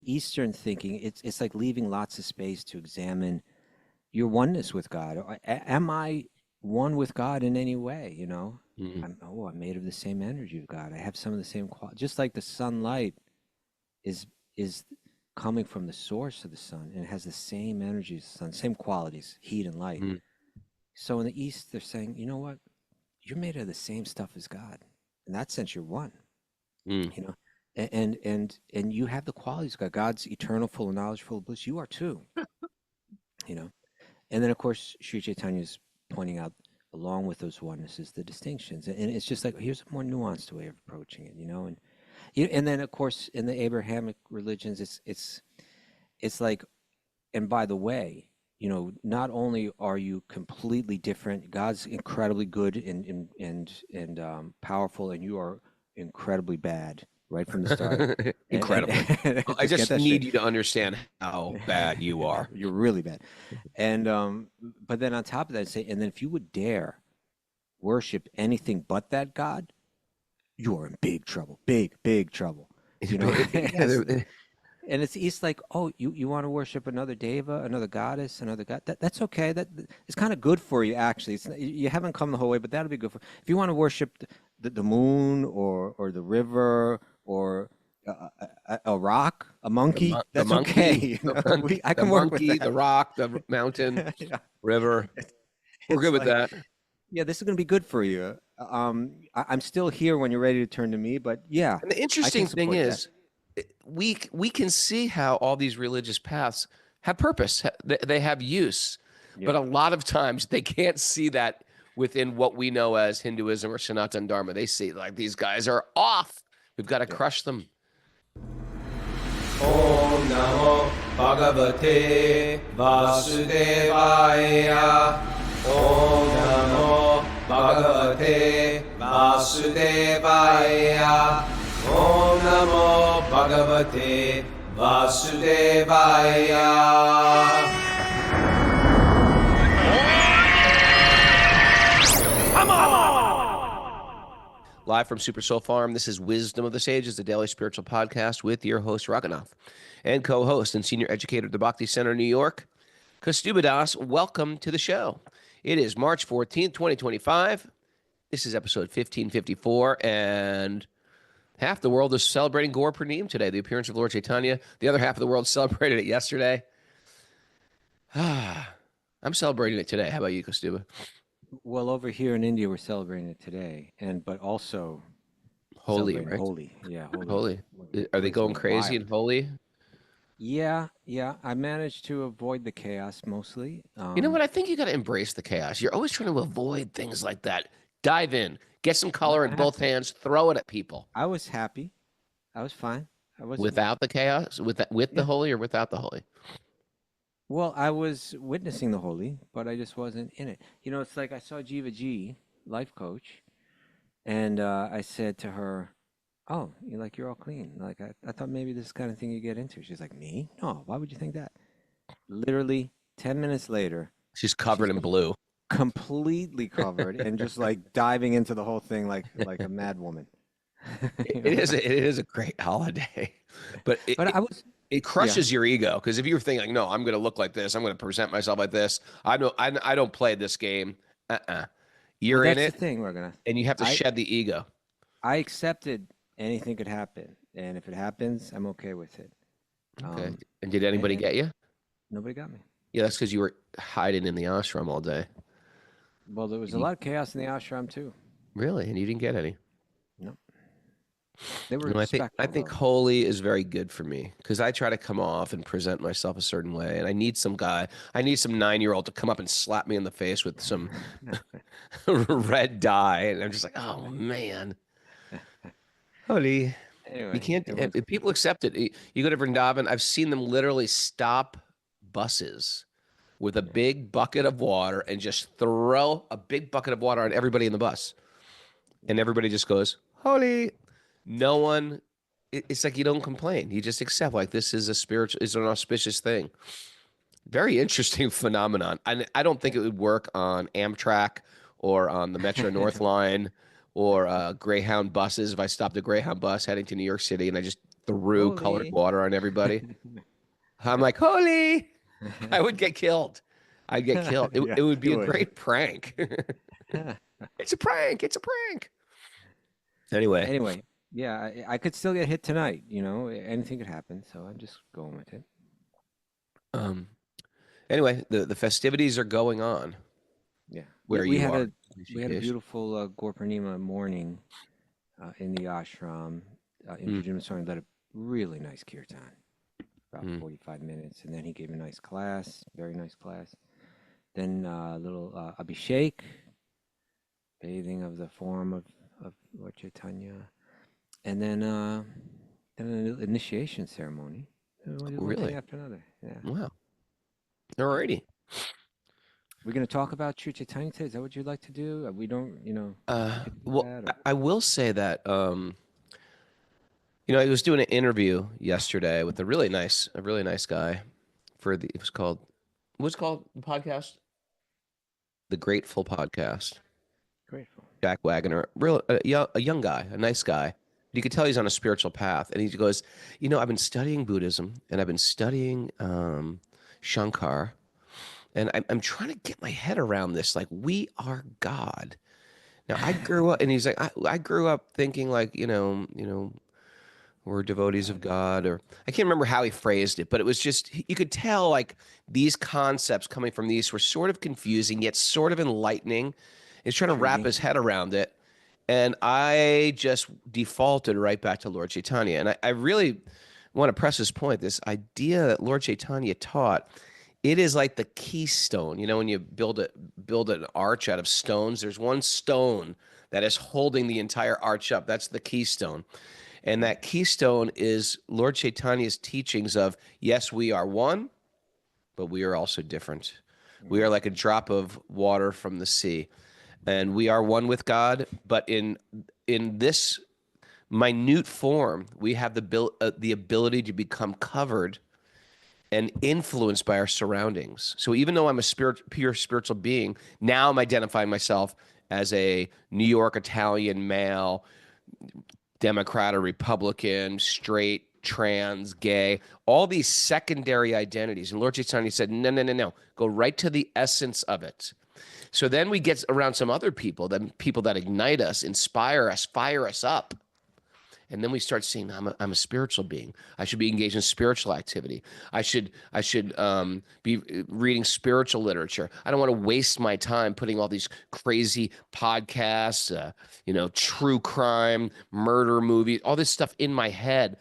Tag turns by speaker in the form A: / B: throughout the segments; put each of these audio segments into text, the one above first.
A: Eastern thinking, it's like leaving lots of space to examine your oneness with God. Am I one with God in any way?
B: Mm,
A: I'm made of the same energy of God. I have some of the same quality. Just like the sunlight is is coming from the source of the sun, and it has the same energy as the sun, same qualities, heat and light.
B: mm,
A: So in the East, they're saying, you know what? You're made of the same stuff as God. In that sense, you're one.
B: mm.
A: You know, and you have the qualities of God. God's eternal, full of knowledge, full of bliss. You are too. You know, and then of course, Sri Chaitanya is pointing out, along with those onenesses, the distinctions, and it's just like here's a more nuanced way of approaching it. And then of course in the Abrahamic religions, it's like, and by the way, not only are you completely different, God's incredibly good and powerful, and you are incredibly bad right from the start.
B: Incredibly.
A: And
B: I
A: just get
B: just
A: that
B: need
A: straight.
B: you to understand how bad you are.
A: You're really bad. And but then on top of that, say, and then if you would dare worship anything but that God, you are in big trouble, big trouble. You know,
B: Yeah,
A: and it's like, oh, you want to worship another deva, another goddess, another god. That's okay. It's kind of good for you, actually. You haven't come the whole way, but that'll be good for. If you want to worship the moon or the river or a rock, a monkey,
B: the
A: that's okay.
B: monkey, the monkey,
A: I
B: the
A: can work with
B: monkey,
A: that.
B: the rock, the mountain,
A: Yeah.
B: river. We're
A: It's
B: good with
A: like,
B: that.
A: yeah, this is going to be good for you. I'm still here when you're ready to turn to me, but yeah,
B: And the
A: I can
B: interesting thing
A: support that.
B: is, we can see how all these religious paths have purpose. They have use, but
A: Yeah.
B: a lot of times they can't see that within what we know as Hinduism or Sanatana Dharma. They see like these guys are off. We've got to
A: Yeah.
B: crush them. Om Namo Bhagavate Vasudevaya. Om Namo Bhagavate Vasudevaya. Om Namo Bhagavate Vasudevaya. Live from Super Soul Farm, this is Wisdom of the Sages, the daily spiritual podcast with your host, Raghunath, and co-host and senior educator at the Bhakti Center, New York, Kaustubha Das. Welcome to the show. It is March 14th, 2025. This is episode 1554, and half the world is celebrating Gaur Purnima today, the appearance of Lord Chaitanya. The other half of the world celebrated it yesterday. I'm celebrating it today. How about you, Kaustubha?
A: Well, over here in India, we're celebrating it today, but also
B: Holy,
A: celebrating
B: right?
A: Holi. Yeah, Holi.
B: Holy.
A: The
B: Are they
A: place
B: going
A: went
B: crazy
A: wild.
B: and holy?
A: Yeah. I managed to avoid the chaos mostly.
B: You know what? I think you got to embrace the chaos. You're always trying to avoid things like that. Dive in, get some
A: No,
B: color in
A: I have
B: both
A: to.
B: hands, throw it at people
A: I was happy. I was fine. I wasn't.
B: without the chaos, with the
A: Yeah.
B: holy or without the holy.
A: Well, I was witnessing the Holi, but I just wasn't in it. It's like I saw Jiva G, life coach, and I said to her, "Oh, you're all clean. Like I thought maybe this kind of thing you get into." She's like, "Me? No. Why would you think that?" Literally 10 minutes later,
B: She's
A: she's
B: covered in blue.
A: completely covered and just like diving into the whole thing like a mad woman.
B: It
A: You
B: it
A: know?
B: is it is a great holiday, but
A: But I was,
B: it
A: yeah,
B: crushes your ego because if you're thinking, no, I'm going to look like this, I'm going to present myself like this. I don't play this game.
A: well,
B: You're in
A: that's the
B: it,
A: thing, we're gonna.
B: and you have to
A: I
B: shed the ego.
A: I accepted anything could happen, and if it happens, I'm okay with it.
B: Okay.
A: Um,
B: And did anybody
A: and
B: get you?
A: nobody got me.
B: Yeah, that's because you were hiding in the ashram all day.
A: Well, there was a
B: You-
A: lot of chaos in the ashram too.
B: Really? And you didn't get any?
A: No, they were
B: No, I
A: respectful
B: think
A: though.
B: holy is very good for me because I try to come off and present myself a certain way, and I need some 9-year-old to come up and slap me in the face with some red dye, and I'm just like, oh man, holy. You
A: Anyway,
B: can't.
A: it was.
B: If people accept it. You go to Vrindavan. I've seen them literally stop buses with a
A: Yeah.
B: big bucket of water and just throw a big bucket of water on everybody in the bus, and everybody just goes holy. No one. It's like you don't complain. You just accept like this is a spiritual, is an auspicious thing. Very interesting phenomenon. And I don't think it would work on Amtrak or on the Metro North line or Greyhound buses. If I stopped a Greyhound bus heading to New York City and I just threw colored
A: Holy.
B: water on everybody. I'm like, holy, I would get killed. I'd get killed. It,
A: Yeah,
B: it would be
A: you
B: a
A: would.
B: great prank. It's a prank. It's a prank. Anyway,
A: Anyway, yeah, I could still get hit tonight. Anything could happen. So I'm just going with it.
B: um, anyway, the festivities are going on
A: Yeah, we
B: where
A: we
B: you
A: had
B: are.
A: a we had a
B: Rishikesh.
A: beautiful Gaur Purnima morning in the ashram.
B: Mm,
A: Introduced Swami led a really nice kirtan, about
B: mm.
A: 45 minutes, and then he gave a nice class, very nice class. Then a little abhishek, bathing of the form of Lord Chaitanya, and then an initiation ceremony. One thing
B: Really?
A: after another. Yeah.
B: Wow. Alrighty.
A: We're going to talk about Sri Chaitanya today. Is that what you'd like to do? We don't, we could do
B: Well,
A: that.
B: I will say that I was doing an interview yesterday with a really nice guy for it was called what's called the podcast, the Grateful Podcast.
A: Grateful.
B: Jack Wagner, a young guy, a nice guy. But you could tell he's on a spiritual path, and he goes, I've been studying Buddhism and I've been studying Shankar, and I'm trying to get my head around this. Like, we are God. Now, I grew up, and he's like, I grew up thinking like, we're devotees of God, or I can't remember how he phrased it, but it was just, you could tell like these concepts coming from these were sort of confusing, yet sort of enlightening. He's trying to wrap
A: Intriguing.
B: his head around it. And I just defaulted right back to Lord Chaitanya. And I really want to press this point, this idea that Lord Chaitanya taught, it is like the keystone. When you build an arch out of stones, there's one stone that is holding the entire arch up. That's the keystone. And
A: Right.
B: that keystone is Lord Chaitanya's teachings of, yes, we are one, but we are also different. We are
A: Right.
B: like a drop of water from the sea. And we are one with God, but in this minute form, we have the ability to become covered and influenced by our surroundings. So even though I'm a pure spiritual being, now I'm identifying myself as a New York Italian male, Democrat or Republican, straight, trans, gay, all these secondary identities. And Lord Chaitanya said, no, no, no, no. Go right to the essence of it. So then we get around some other people that ignite us, inspire us, fire us up. And then we start seeing I'm a spiritual being. I should be engaged in spiritual activity. I should be reading spiritual literature. I don't want to waste my time putting all these crazy podcasts, true crime, murder movies, all this stuff in my head,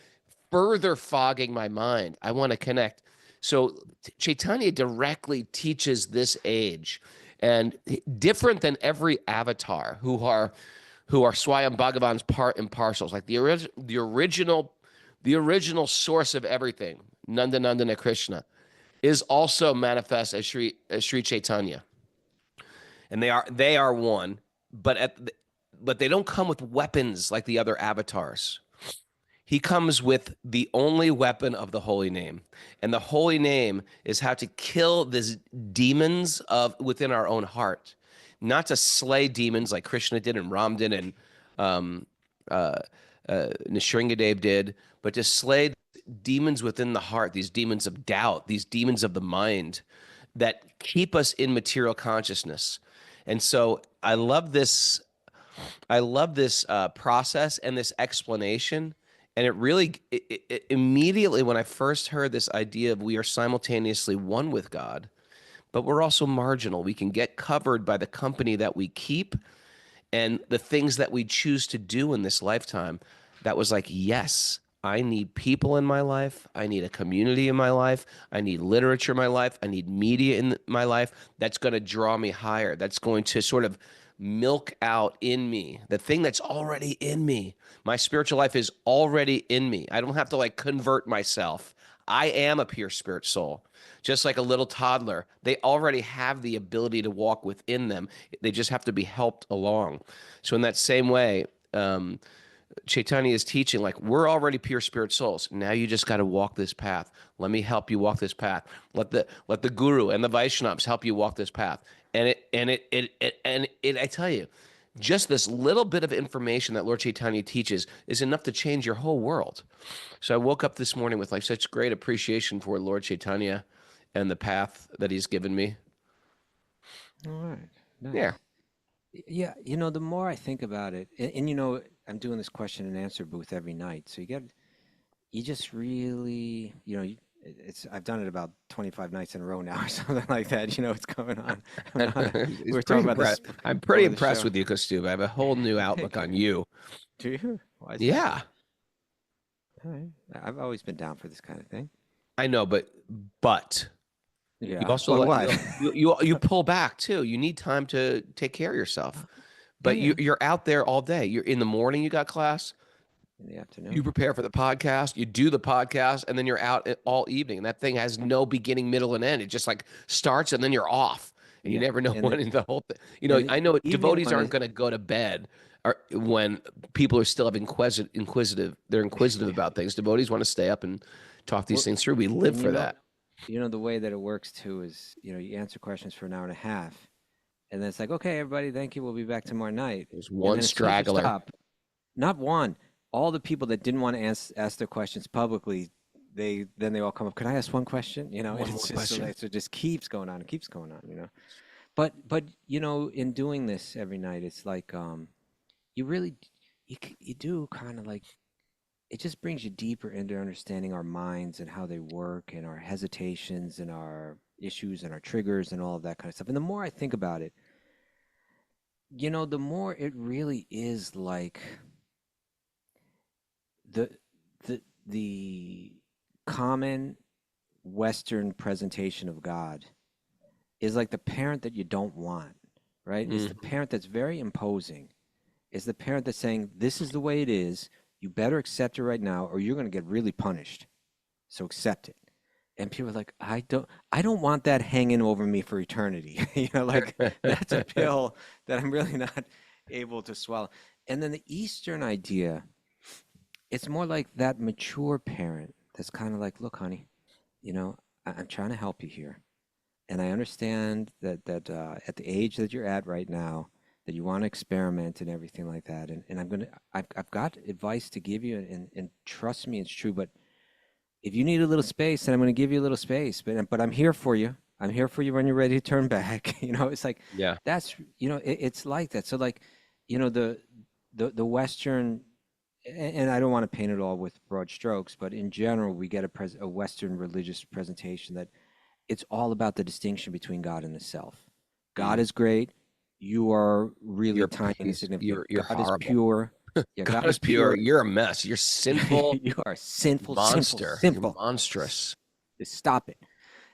B: further fogging my mind. I want to connect. So Chaitanya directly teaches this age, and different than every avatar who are Swayam Bhagavan's part and parcels, like the original source of everything, Nanda Nandana Krishna, is also manifest as Sri Chaitanya, and they are one, but they don't come with weapons like the other avatars. He comes with the only weapon of the holy name. And the holy name is how to kill these demons of within our own heart. Not to slay demons like Krishna did and Ram did and um, uh, Nrsingadev did, but to slay demons within the heart, these demons of doubt, these demons of the mind that keep us in material consciousness. And so I love this process and this explanation. And it immediately, when I first heard this idea of we are simultaneously one with God, but we're also marginal. We can get covered by the company that we keep and the things that we choose to do in this lifetime. That was like, yes, I need people in my life. I need a community in my life. I need literature in my life. I need media in my life that's going to draw me higher. That's going to sort of milk out in me the thing that's already in me. My spiritual life is already in me. I don't have to like convert myself. I am a pure spirit soul. Just like a little toddler, they already have the ability to walk within them. They just have to be helped along. So, in that same way, Chaitanya is teaching like we're already pure spirit souls. Now you just got to walk this path. Let me help you walk this path. Let the guru and the Vaishnavas help you walk this path. And I tell you, just this little bit of information that Lord Chaitanya teaches is enough to change your whole world. So I woke up this morning with like such great appreciation for Lord Chaitanya and the path that he's given me.
A: All right,
B: Yeah.
A: nice. Yeah, the more I think about it, and I'm doing this question and answer booth every night, so you just really, I've done it about 25 nights in a row now or something like that. You know what's going on. We
B: It's
A: were
B: pretty
A: talking about this
B: impressed. I'm pretty
A: over the
B: impressed
A: show.
B: with you, Costume. I have a whole new
A: Thank
B: outlook
A: you.
B: on you.
A: Do you? Why is that?
B: Yeah,
A: All right. I've always been down for this kind of thing.
B: I know, but you
A: Yeah.
B: also
A: But
B: let
A: what?
B: you pull back too. You need time to take care of yourself.
A: Yeah,
B: But
A: yeah.
B: you're out there all day. You're in the morning, you got class,
A: In the
B: you
A: afternoon.
B: prepare for the podcast, you do the podcast, and then you're out all evening. And that thing has no beginning, middle, and end. It just like starts and then you're off. And you
A: Yeah.
B: never know
A: And
B: when
A: the
B: in the whole thing.
A: and the
B: I know
A: evening
B: devotees
A: one
B: aren't
A: is
B: going to go to bed or when people are still have inquisitive. They're inquisitive
A: yeah.
B: about things. Devotees want to stay up and talk these
A: Well,
B: things through. We live
A: and
B: for that.
A: the way that it works too is, you answer questions for an hour and a half, and then it's like, okay, everybody, thank you. We'll be back tomorrow night.
B: There's
A: And
B: one
A: then as soon as you
B: straggler.
A: stop, not one, all the people that didn't want to ask their questions publicly, they all come up. Could I ask one question? And
B: One more
A: it's just so
B: question.
A: that so it just keeps going on and keeps going on. But in doing this every night, it's like you really you do kind of like it just brings you deeper into understanding our minds and how they work and our hesitations and our issues and our triggers and all of that kind of stuff. And the more I think about it, the more it really is like the the common Western presentation of God is like the parent that you don't want, right? It's the
B: Mhm.
A: parent that's very imposing. It's the parent that's saying, "This is the way it is. You better accept it right now, or you're going to get really punished. So accept it." And people are like, I don't want that hanging over me for eternity. Like that's a pill that I'm really not able to swallow. And then the Eastern idea, it's more like that mature parent that's kind of like, look, honey, I'm trying to help you here. And I understand that at the age that you're at right now, that you want to experiment and everything like that. And I've got advice to give you, and trust me, it's true. But if you need a little space, then I'm going to give you a little space. But I'm here for you. I'm here for you when you're ready to turn back. It's like
B: Yeah.
A: that's it's like that. So like, the Western, and I don't want to paint it all with broad strokes, but in general, we get a Western religious presentation that it's all about the distinction between God and the self. God
B: Mm.
A: is great. You are really
B: You're
A: tiny and
B: he's
A: insignificant.
B: you're
A: God is
B: horrible.
A: pure. Yeah,
B: God
A: God
B: is
A: is
B: pure.
A: pure.
B: You're a mess. You're sinful
A: You are sinful, sinful,
B: monster. You're
A: sinful.
B: monstrous.
A: Just stop it.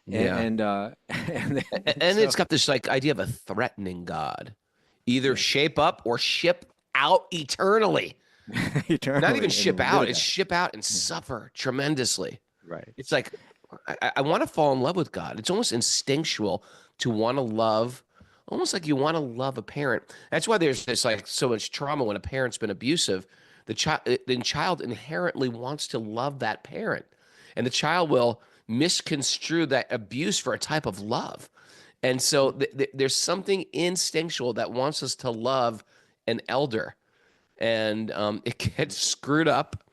B: Yeah.
A: And
B: And
A: so
B: it's got this like idea of a threatening God. Either
A: yes,
B: shape up or ship out eternally. Not even
A: eternally and
B: ship
A: live
B: out,
A: it
B: it's
A: out.
B: ship out and
A: Mhm.
B: suffer tremendously.
A: Right.
B: It's like I want to fall in love with God. It's almost instinctual to want to love, almost like you want to love a parent. That's why there's this like so much trauma when a parent's been abusive. The child inherently wants to love that parent, and the child will misconstrue that abuse for a type of love. And so there's something instinctual that wants us to love an elder, and it gets screwed up,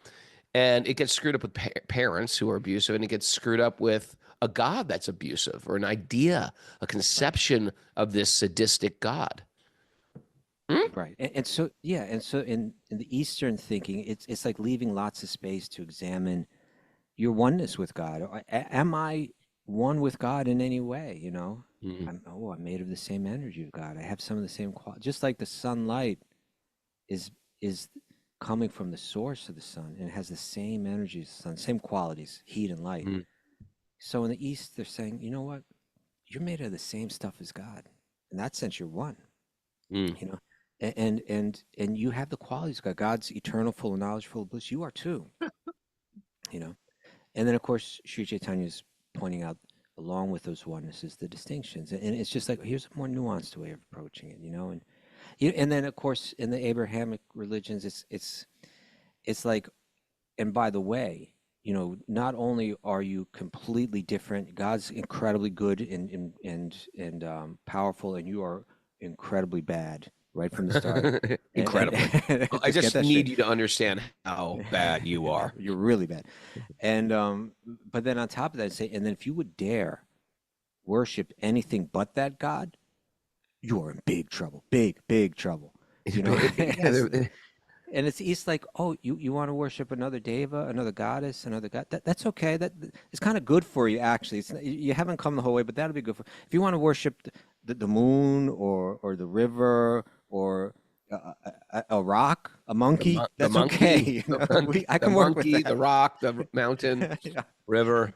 B: and it gets screwed up with parents who are abusive, and it gets screwed up with a god that's abusive, or an idea, a
A: Right.
B: conception of this sadistic god. Hmm?
A: Right. And so yeah, and so in the Eastern thinking, it's like leaving lots of space to examine your oneness with God. Am I one with God in any way?
B: Mm,
A: I'm made of the same energy of God. I have some of the same just like the sunlight is is coming from the source of the sun and it has the same energy as the sun, same qualities, heat and light.
B: mm,
A: So in the East, they're saying, you know what? You're made of the same stuff as God. In that sense, you're one.
B: mm.
A: You know, and you have the qualities of God. God's eternal, full of knowledge, full of bliss. You are too. You know, and then of course, Sri Chaitanya is pointing out, along with those onenesses, the distinctions, and it's just like here's a more nuanced way of approaching it. And then of course, in the Abrahamic religions, it's like, and by the way, not only are you completely different, God's incredibly good and powerful, and you are incredibly bad, right from the start, and,
B: Incredibly.
A: and
B: I
A: just get
B: just
A: that
B: need
A: straight.
B: you to understand how bad you are.
A: You're really bad. And but then on top of that, say, and then if you would dare worship anything but that God, you are in big trouble, big trouble. You know,
B: Yeah,
A: and it's like, oh, you want to worship another deva, another goddess, another god. That's okay. It's kind of good for you, actually. You haven't come the whole way, but that'll be good for. If you want to worship the moon or the river or a rock, a monkey,
B: the
A: that's
B: monkey,
A: okay. I
B: the
A: can work with
B: monkey,
A: that.
B: the rock, the mountain,
A: Yeah,
B: river.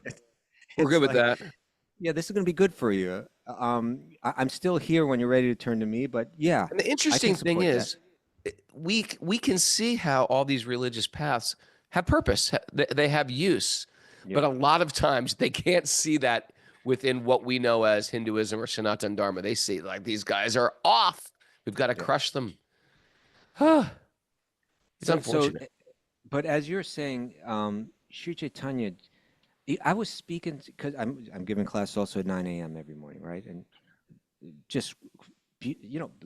B: We're
A: it's
B: good with
A: like,
B: that.
A: yeah, this is going to be good for you. I'm still here when you're ready to turn to me, but yeah,
B: And the
A: I can
B: interesting thing
A: support that.
B: is, we can see how all these religious paths have purpose. They have use, but
A: Yeah,
B: a lot of times they can't see that within what we know as Hinduism or Sanatana Dharma. They see like these guys are off. We've got to
A: yeah.
B: crush them. It's
A: So,
B: unfortunate.
A: but as you're saying, Sri Chaitanya, I was speaking because I'm giving class also at 9 a.m. every morning, right? And just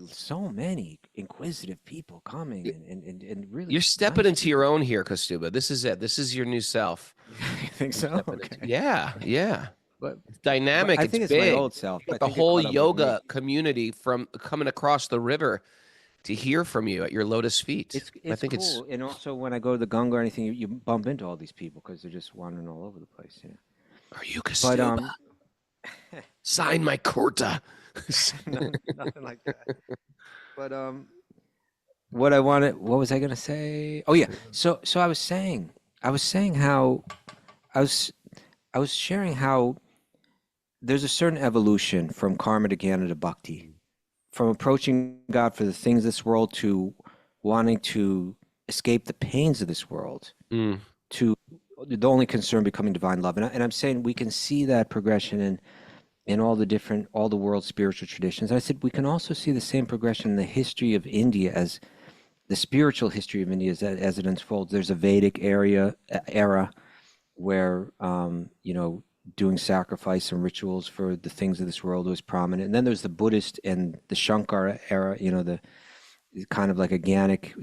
A: so many inquisitive people coming and really
B: You're stepping
A: nice
B: into your
A: people.
B: own here, Kostuba. This is it. This is your new self.
A: I think
B: You're
A: so.
B: stepping into.
A: Okay,
B: Yeah, yeah.
A: but
B: It's
A: but
B: dynamic.
A: I
B: It's
A: think it's my
B: big.
A: old self.
B: You
A: I
B: got the
A: think it
B: whole
A: caught up with me.
B: yoga community from coming across the river to hear from you at your lotus feet. I
A: It's
B: think it's.
A: cool, and also when I go to the Ganga or anything, you bump into all these people because they're just wandering all over the place. Yeah,
B: Are you
A: but
B: Kostuba? Sign my kurta.
A: nothing like that. But what was I gonna say? Oh yeah, so I was saying how I was I was sharing how there's a certain evolution from karma to jnana to bhakti, from approaching God for the things of this world to wanting to escape the pains of this world
B: Mm.
A: to the only concern becoming divine love. And I'm saying we can see that progression in all the world's spiritual traditions. And I said we can also see the same progression in the history of India as the spiritual history of India as it unfolds. There's a Vedic era where doing sacrifice and rituals for the things of this world was prominent. And then there's the Buddhist and the Shankara era, the kind of like a Organic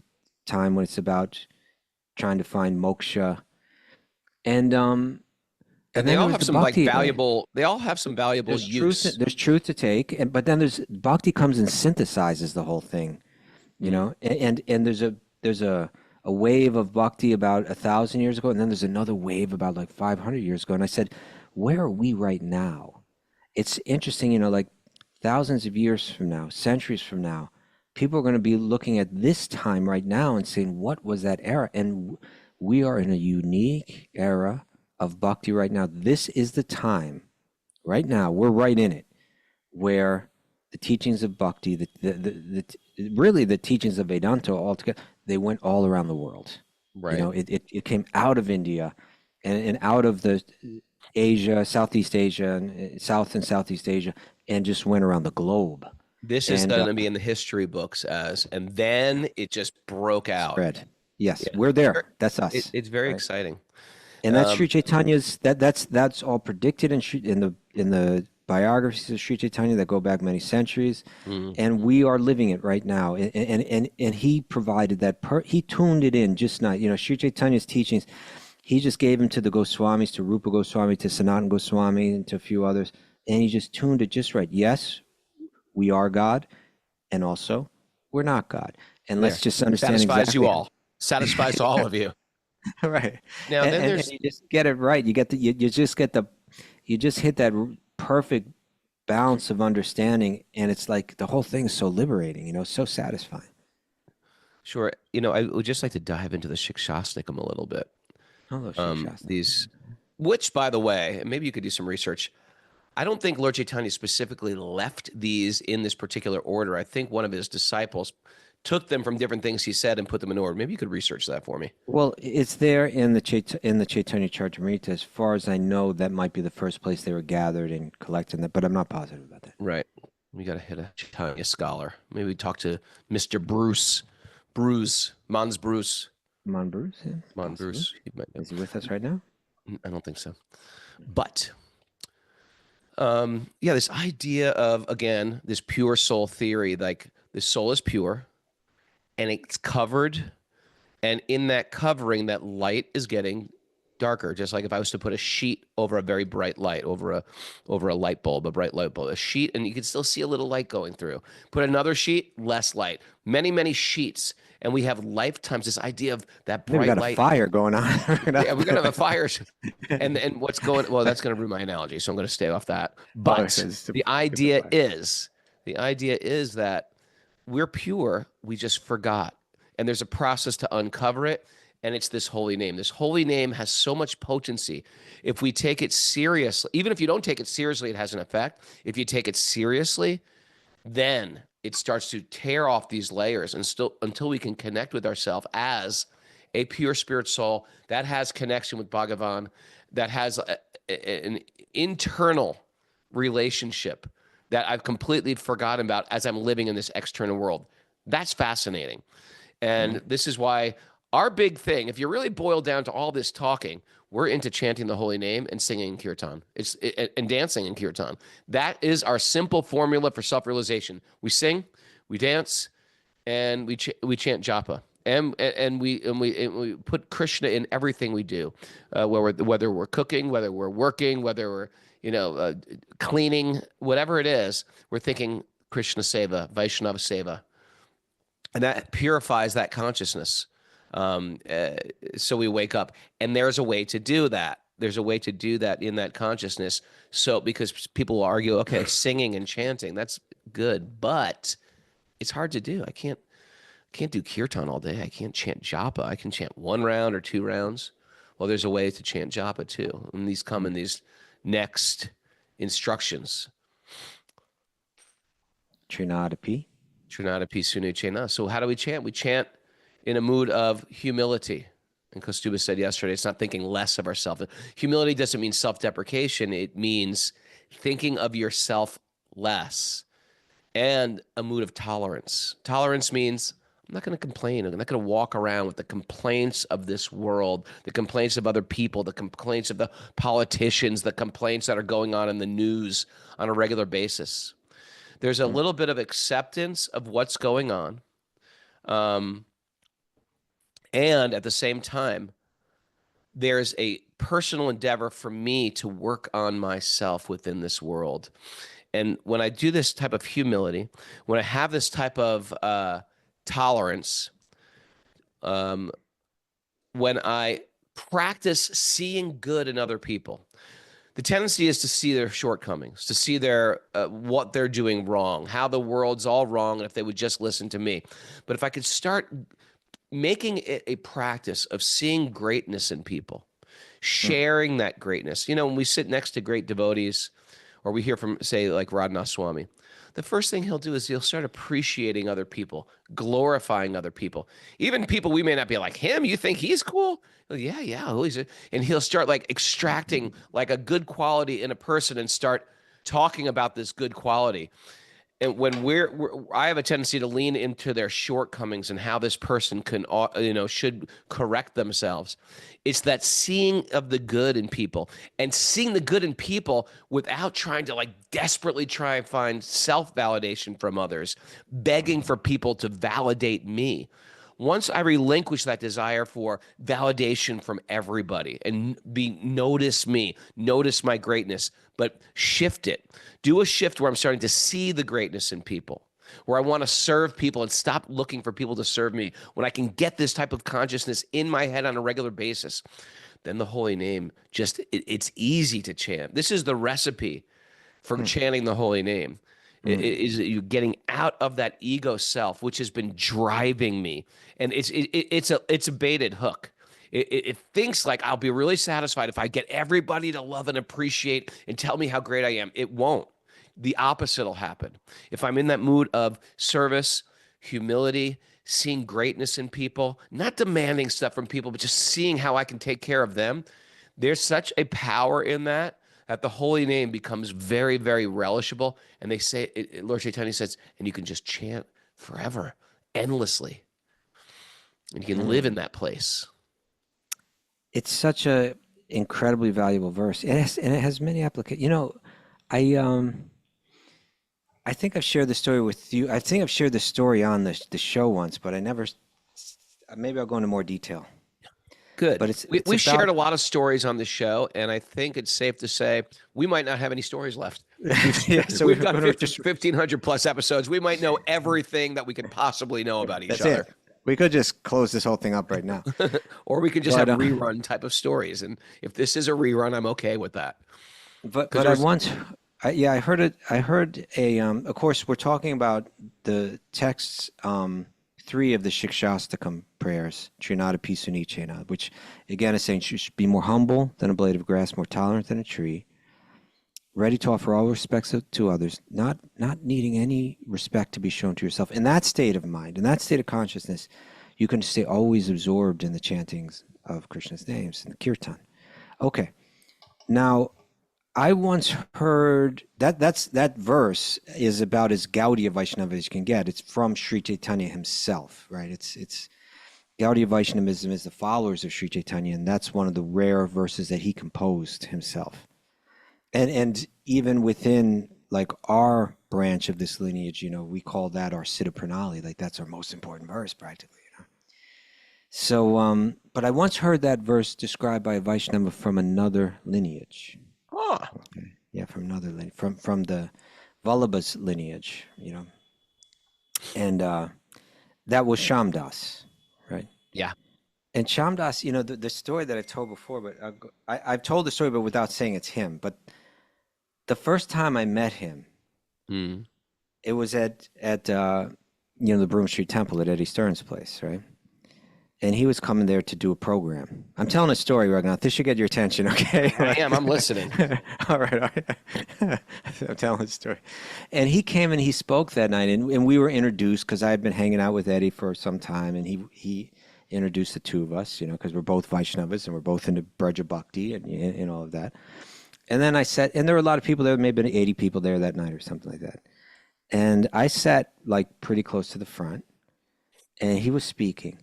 A: time when it's about trying to find moksha. And
B: And they
A: then there
B: all
A: was
B: have
A: the
B: some like
A: Bhakti era.
B: valuable. They all have some valuable use.
A: There's truth to take, but then there's Bhakti comes and synthesizes the whole thing,
B: Mm.
A: and there's a wave of Bhakti about 1,000 years ago, and then there's another wave about like 500 years ago. And I said, where are we right now? It's interesting, like thousands of years from now, centuries from now, people are going to be looking at this time right now and saying, what was that era? And we are in a unique era of Bhakti right now. This is the time right now, we're right in it, where the teachings of Bhakti, really the teachings of Vedanta altogether, they went all around the world.
B: Right.
A: It came out of India and out of the Asia, Southeast Asia, and South and Southeast Asia, and just went around the globe
B: This is
A: and
B: going to be in the history books as, and then it just broke out.
A: spread. Yes,
B: Yeah.
A: we're there. That's us,
B: It's very
A: right?
B: exciting.
A: And that's
B: Um,
A: Sri Chaitanya's. That's all predicted in the biographies of Sri Chaitanya that go back many centuries,
B: mm.
A: and we are living it right now. And he provided that. He tuned it in just not. Sri Chaitanya's teachings. He just gave them to the Goswamis, to Rupa Goswami, to Sanatana Goswami, and to a few others, and he just tuned it just right. Yes, we are God, and also we're not God. And let's
B: There.
A: just understand
B: Satisfies you
A: exactly
B: all. Satisfies all of you.
A: right.
B: Now,
A: And,
B: then
A: and
B: there's
A: you just get it right. You just hit that perfect balance of understanding, and it's like the whole thing is so liberating, so satisfying.
B: sure. I would just like to dive into the shikshashtakam a little bit.
A: Hello, Shikshastakam.
B: These, which, by the way, and maybe you could do some research. I don't think Lord Chaitanya specifically left these in this particular order. I think one of his disciples took them from different things he said and put them in order. Maybe you could research that for me.
A: Well, it's there in the Chaitanya Charitamrita. As far as I know, that might be the first place they were gathered and collected, but I'm not positive about that.
B: Right. We got to hit a Chaitanya scholar. Maybe talk to Mr. Mons Bruce.
A: Mon Bruce, yeah,
B: Mon
A: possibly.
B: Bruce. He might know.
A: Is he with us right now?
B: I don't think so. But yeah, this idea of, again, this pure soul theory, like The soul is pure and it's covered. And in that covering, that light is getting darker. Just like if I was to put a sheet over a very bright light, over a light bulb, a bright light bulb, a sheet, and you can still see a little light going through. Put another sheet, less light. Many, many sheets. And we have lifetimes, this idea of that
A: Maybe we
B: bright
A: got a
B: light.
A: fire going on.
B: Yeah, we're gonna have a fire. And what's going, well, that's gonna ruin my analogy, so I'm gonna stay off that.
A: Oh,
B: But
A: it's
B: the
A: skip the
B: idea
A: fire.
B: is the idea is that we're pure, we just forgot. And there's a process to uncover it. And it's this holy name. This holy name has so much potency. If we take it seriously, even if you don't take it seriously, it has an effect. If you take it seriously, then it starts to tear off these layers and still until we can connect with ourselves as a pure spirit soul that has connection with Bhagavan, that has an internal relationship that I've completely forgotten about as I'm living in this external world. That's fascinating.
A: Mm.
B: And this is why our big thing, if you really boil down to all this talking, we're into chanting the holy name and singing kirtan. And dancing in kirtan. That is our simple formula for self-realization. We sing, we dance, and we chant japa. And we put Krishna in everything we do, whether we're cooking, whether we're working, whether we're cleaning, whatever it is, we're thinking Krishna Seva, Vaishnava Seva, and that purifies that consciousness. Um, uh, so we wake up, and there's a way to do that. There's a way to do that in that consciousness. So because people will argue, okay, singing and chanting, that's good, but it's hard to do. I can't do kirtan all day. I can't chant japa. I can chant 1 round or 2 rounds. Well, there's a way to chant japa too, and these come in these next instructions.
A: Trinadapi.
B: Trinata Pisunu Chena. So how do we chant? We chant in a mood of humility. And Kostuba said yesterday, it's not thinking less of ourselves. Humility doesn't mean self-deprecation. It means thinking of yourself less, and a mood of tolerance. Tolerance means I'm not going to complain. I'm not going to walk around with the complaints of this world, the complaints of other people, the complaints of the politicians, the complaints that are going on in the news on a regular basis. There's a
A: Mm.
B: little bit of acceptance of what's going on. Um, and at the same time, there's a personal endeavor for me to work on myself within this world. And when I do this type of humility, when I have this type of tolerance, um, when I practice seeing good in other people, the tendency is to see their shortcomings, to see their what they're doing wrong, how the world's all wrong, and if they would just listen to me. But if I could start making it a practice of seeing greatness in people,
A: Mm.
B: sharing that greatness. When we sit next to great devotees, or we hear from, say, like Radhanath Swami, the first thing he'll do is he'll start appreciating other people, glorifying other people, even people we may not be like him. You think he's cool? Yeah, yeah. And he'll start like extracting like a good quality in a person and start talking about this good quality. And when I have a tendency to lean into their shortcomings and how this person can, should correct themselves. It's that seeing of the good in people, and seeing the good in people without trying to like desperately try and find self-validation from others, begging for people to validate me. Once I relinquish that desire for validation from everybody and notice me, notice my greatness, but shift it. Do a shift where I'm starting to see the greatness in people, where I want to serve people and stop looking for people to serve me. When I can get this type of consciousness in my head on a regular basis, then the holy name it's easy to chant. This is the recipe for
A: Mm.
B: chanting the holy name.
A: Mm.
B: Is you getting out of that ego self, which has been driving me, and it's a baited hook. It thinks like I'll be really satisfied if I get everybody to love and appreciate and tell me how great I am. It won't. The opposite will happen. If I'm in that mood of service, humility, seeing greatness in people, not demanding stuff from people, but just seeing how I can take care of them, there's such a power in that the holy name becomes very, very relishable. And they say, Lord Chaitanya says, and you can just chant forever, endlessly. And you can live
A: Mm.
B: in that place.
A: It's such a incredibly valuable verse. And it has many applications. I I think I've shared the story with you. I think I've shared the story on the show once, but I never. Maybe I'll go into more detail.
B: Good.
A: But
B: We,
A: it's
B: we shared
A: about.
B: a lot of stories on the show, and I think it's safe to say we might not have any stories left. We've
A: Yeah. So
B: we've
A: we're
B: done
A: going to just.
B: 1,500 plus episodes. We might know everything that we could possibly know about each
A: That's
B: other.
A: it. We could just close this whole thing up right now.
B: Or we could just
A: But
B: have rerun type of stories. And if this is a rerun, I'm okay with that. Because
A: but
B: there
A: I
B: was,
A: once. Yeah, I heard it. I heard a. Of course, we're talking about the texts. Three of the shikshashtakam prayers, Trinada Pisunichena, which again is saying you should be more humble than a blade of grass, more tolerant than a tree, ready to offer all respects to others, not needing any respect to be shown to yourself. In that state of mind, in that state of consciousness, you can stay always absorbed in the chantings of Krishna's names and the kirtan. Okay, now I once heard that verse is about as Gaudiya Vaishnava as you can get. It's from Sri Chaitanya himself, right? It's Gaudiya Vaishnavism is the followers of Sri Chaitanya, and that's one of the rare verses that he composed himself. And even within like our branch of this lineage, we call that our Siddha Pranali. Like that's our most important verse, practically. So, but I once heard that verse described by a Vaishnava from another lineage.
B: oh,
A: Okay. Yeah, from another lineage, from the Vallabha's lineage. And that was Shamdas, right?
B: yeah.
A: And Shamdas, the story that I told before, but I've told the story, but without saying it's him. But the first time I met him,
B: Mm.
A: it was at the Broome Street Temple at Eddie Stern's place, right? And he was coming there to do a program. I'm telling a story, Raghunath. This should get your attention, okay?
B: I am. I'm listening.
A: All right, all right. I'm telling a story. And he came and he spoke that night, and we were introduced because I had been hanging out with Eddie for some time, and he introduced the two of us, because we're both Vaishnavas and we're both into Braja Bhakti and all of that. And then I sat, and there were a lot of people there, maybe 80 people there that night or something like that. And I sat like pretty close to the front, and he was speaking.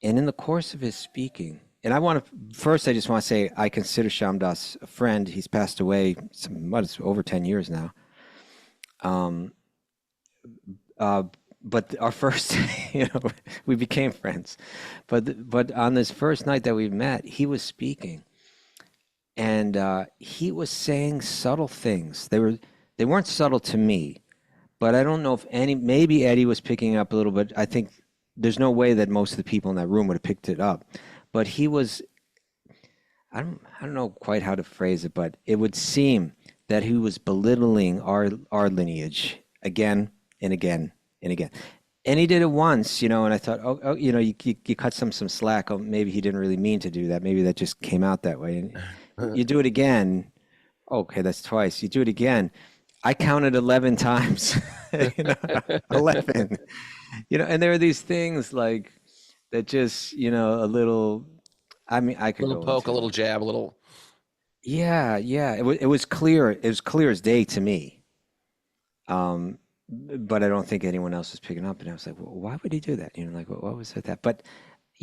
A: And in the course of his speaking, and I just want to say I consider Shamdas a friend. He's passed away, it's over 10 years now. But our first, we became friends. But on this first night that we met, he was speaking, and he was saying subtle things. They weren't subtle to me, but I don't know if maybe Eddie was picking up a little bit. I think there's no way that most of the people in that room would have picked it up, but he was. I don't know quite how to phrase it, but it would seem that he was belittling our lineage again and again and again. And he did it once, and I thought, you cut some slack. Oh, maybe he didn't really mean to do that. Maybe that just came out that way. And you do it again. Okay, that's twice. You do it again. I counted 11 times. 11. And there are these things like that just, a little, I mean, I
B: A
A: could
B: little
A: go
B: poke, a
A: into
B: little jab, a little.
A: Yeah, yeah. It was clear. It was clear as day to me. But I don't think anyone else was picking up. And I was like, well, why would he do that? Like, what was with that? But,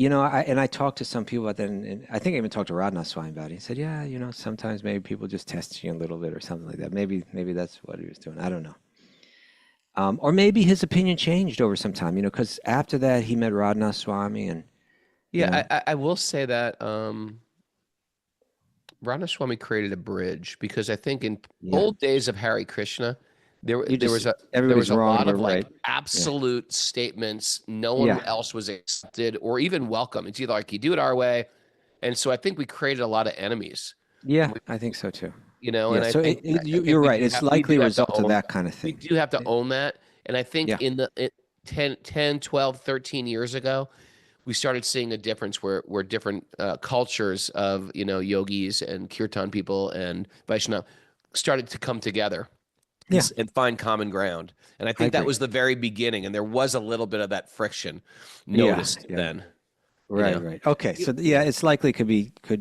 A: I talked to some people about that, and I think I even talked to Radha Swami about it. He said, yeah, sometimes maybe people just test you a little bit or something like that. Maybe that's what he was doing. I don't know. Or maybe his opinion changed over some time, because after that he met Radha Swami and, you
B: Yeah,
A: know,
B: I will say that Ramaswamy created a bridge because I think in
A: yeah,
B: old days of Hare Krishna,
A: you
B: there
A: just,
B: was a there was
A: everybody's
B: a
A: wrong,
B: lot
A: we're
B: of like
A: right. Yeah.
B: absolute statements. No one
A: Yeah.
B: else was accepted or even welcome. It's either like you do it our way, and so I think we created a lot of enemies.
A: Yeah,
B: We,
A: I think so too.
B: and
A: Yeah.
B: I
A: So
B: think
A: you're right. It's
B: we
A: likely
B: do
A: a
B: have to
A: result of
B: own
A: that kind of
B: we
A: thing.
B: do have to own that. And I think
A: Yeah.
B: in the 10, 12, 13 years ago, we started seeing a difference where different cultures of yogis and kirtan people and Vaishnava started to come together
A: Yeah,
B: and find common ground. And I
A: I
B: think that
A: agree.
B: was the very beginning, and there was a little bit of that friction
A: Yeah.
B: noticed
A: Yeah.
B: then. You
A: Right,
B: know,
A: right. Okay. So yeah, it's likely could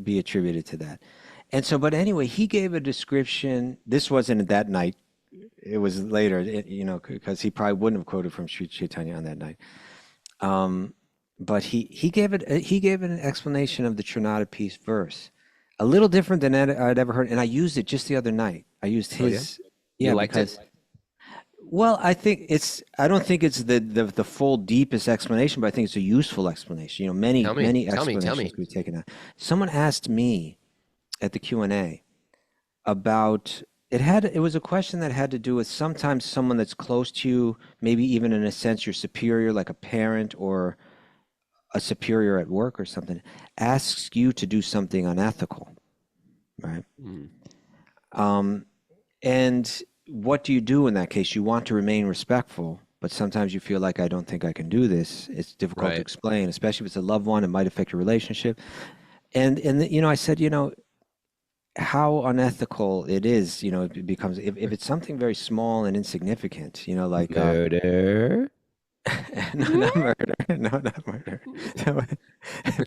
A: be attributed to that. And so, but anyway, he gave a description. This wasn't that night. It was later, because he probably wouldn't have quoted from Sri Chaitanya on that night. Um, but he gave it an explanation of the Trinada piece verse, a little different than I'd ever heard, and I used it just the other night. I used
B: oh yeah,
A: his,
B: you
A: yeah,
B: liked it.
A: because Well, I don't think it's the full deepest explanation, but I think it's a useful explanation. You know,
B: Tell me,
A: many
B: tell
A: explanations
B: me.
A: could be taken out. Someone asked me at the Q&A about it was a question that had to do with sometimes someone that's close to you, maybe even in a sense your superior, like a parent or a superior at work or something, asks you to do something unethical, right?
B: Mm,
A: Um, and what do you do in that case? You want to remain respectful, but sometimes you feel like I don't think I can do this. It's difficult to
B: right.
A: explain, especially if it's a loved one. It might affect your relationship. You know, I said, you know, how unethical it is. You know, it becomes if it's something very small and insignificant. You know, like
B: Murder.
A: no, not murder, no, not murder.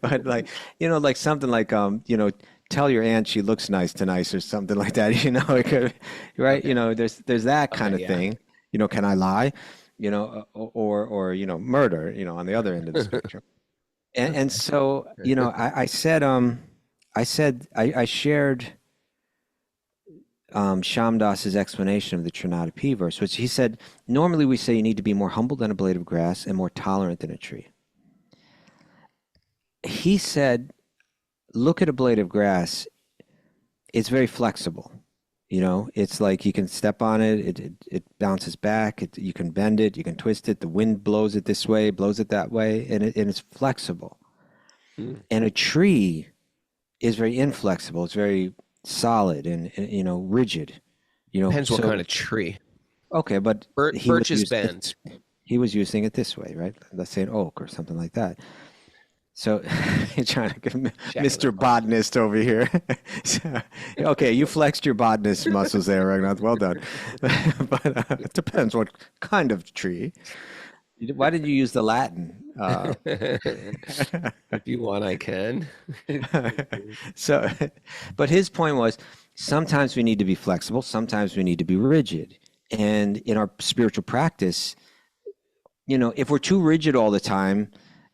A: But like, you know, like something like you know, tell your aunt she looks nice tonight or something like that. You know, it could, right? You
B: Okay.
A: know, there's that kind
B: Okay.
A: of
B: Yeah.
A: thing. You know, can I lie? You know, or you know, murder. You know, on the other end of the spectrum. And
B: Okay.
A: so, you know, I shared Sham Dass's explanation of the Trinada P verse, which he said, normally we say you need to be more humble than a blade of grass and more tolerant than a tree. He said, look at a blade of grass. It's very flexible. You know, it's like you can step on it, it bounces back, you can bend it, you can twist it. The wind blows it this way, blows it that way, and it's flexible.
B: Mm.
A: And a tree is very inflexible. It's very solid and you know, rigid. You know,
B: Depends what kind
A: so
B: of tree.
A: okay, but
B: Birches bend.
A: he was using it this way, right? Let's say an oak or something like that. So you're trying to get
B: Checking
A: Mr.
B: up on you.
A: Botanist over here. So, okay, you flexed your botanist muscles there, Ragnar. Well done. But it depends what kind of tree. Why did you use the Latin?
B: If you want, I can.
A: So, but his point was sometimes we need to be flexible, sometimes we need to be rigid. And in our spiritual practice, you know, if we're too rigid all the time,